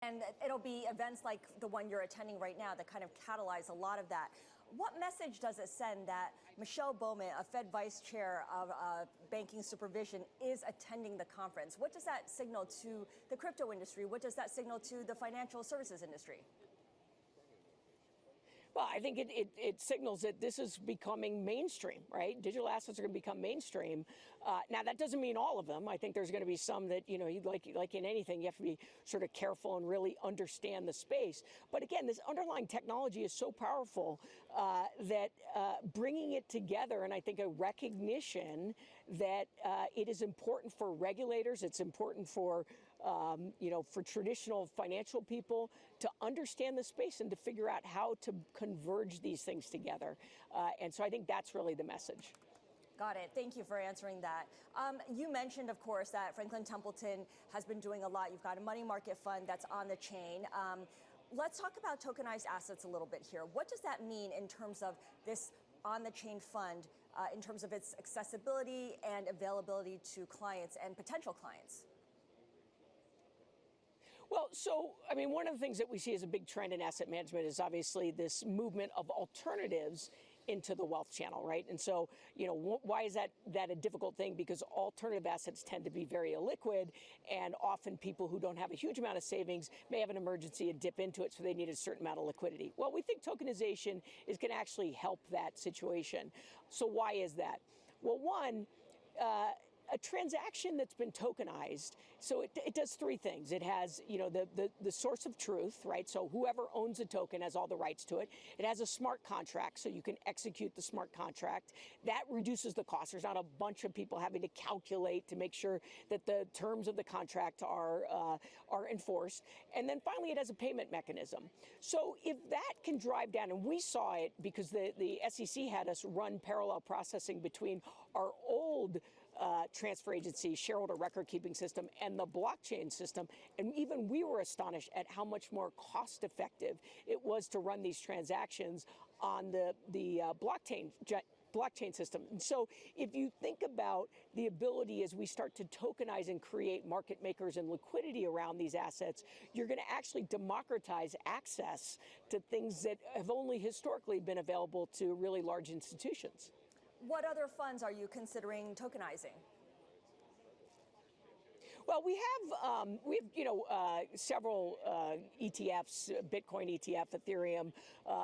And it'll be events like the one you're attending right now that kind of catalyze a lot of that. What message does it send that Michelle Bowman, a Fed Vice Chair of Banking Supervision, is attending the conference? What does that signal to the crypto industry? What does that signal to the financial services industry? Well, I think it signals that this is becoming mainstream, right? Digital assets are going to become mainstream. Now, that doesn't mean all of them. I think there's going to be some that, like in anything, you have to be sort of careful and really understand the space. But again, this underlying technology is so powerful that bringing it together, and I think a recognition that it is important for regulators, it's important for for traditional financial people to understand the space and to figure out how to converge these things together. And so I think that's really the message. Got it. Thank you for answering that. You mentioned, of course, that Franklin Templeton has been doing a lot. You've got a money market fund that's on the chain. Let's talk about tokenized assets a little bit here. What does that mean in terms of this on-the-chain fund, in terms of its accessibility and availability to clients and potential clients? Well, so, I mean, one of the things that we see as a big trend in asset management is obviously this movement of alternatives into the wealth channel, right? And so, why is that a difficult thing? Because alternative assets tend to be very illiquid, and often people who don't have a huge amount of savings may have an emergency and dip into it, so they need a certain amount of liquidity. Well, we think tokenization is going to actually help that situation. So why is that? Well, one, a transaction that's been tokenized, so it does three things. It has, the source of truth, right? So whoever owns a token has all the rights to it. It has a smart contract, so you can execute the smart contract. That reduces the cost. There's not a bunch of people having to calculate to make sure that the terms of the contract are enforced. And then finally, it has a payment mechanism. So if that can drive down, and we saw it because the SEC had us run parallel processing between our old transfer agency, shareholder record keeping system, and the blockchain system. And even we were astonished at how much more cost effective it was to run these transactions on the blockchain system. And so if you think about the ability as we start to tokenize and create market makers and liquidity around these assets, you're going to actually democratize access to things that have only historically been available to really large institutions. What other funds are you considering tokenizing? Well, we have several ETFs, Bitcoin ETF, Ethereum,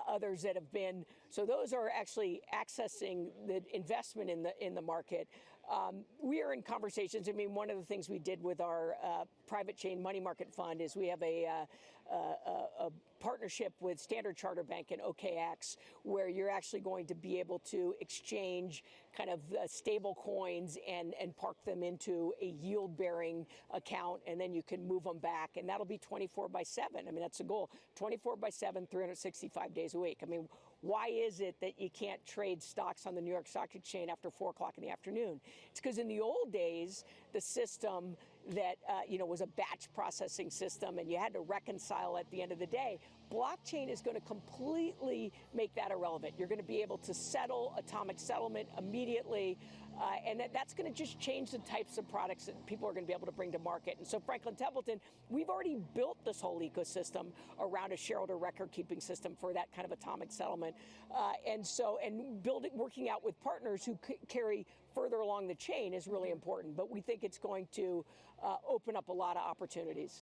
others that have been. So those are actually accessing the investment in the market. We are in conversations. I mean, one of the things we did with our private chain money market fund is we have a partnership with Standard Chartered Bank and OKX, where you're actually going to be able to exchange kind of stable coins and park them into a yield-bearing account, and then you can move them back, and that'll be 24/7. I mean, that's the goal, 24/7, 365 days a week. I mean, why is it that you can't trade stocks on the New York Stock Exchange after 4 o'clock in the afternoon? It's because in the old days, the system that was a batch processing system, and you had to reconcile at the end of the day. Blockchain is going to completely make that irrelevant. You're going to be able to settle atomic settlement immediately, and that's going to just change the types of products that people are going to be able to bring to market. And so Franklin Templeton, we've already built this whole ecosystem around a shareholder record keeping system for that kind of atomic settlement, and working out with partners who carry further along the chain is really important. But we think it's going to open up a lot of opportunities.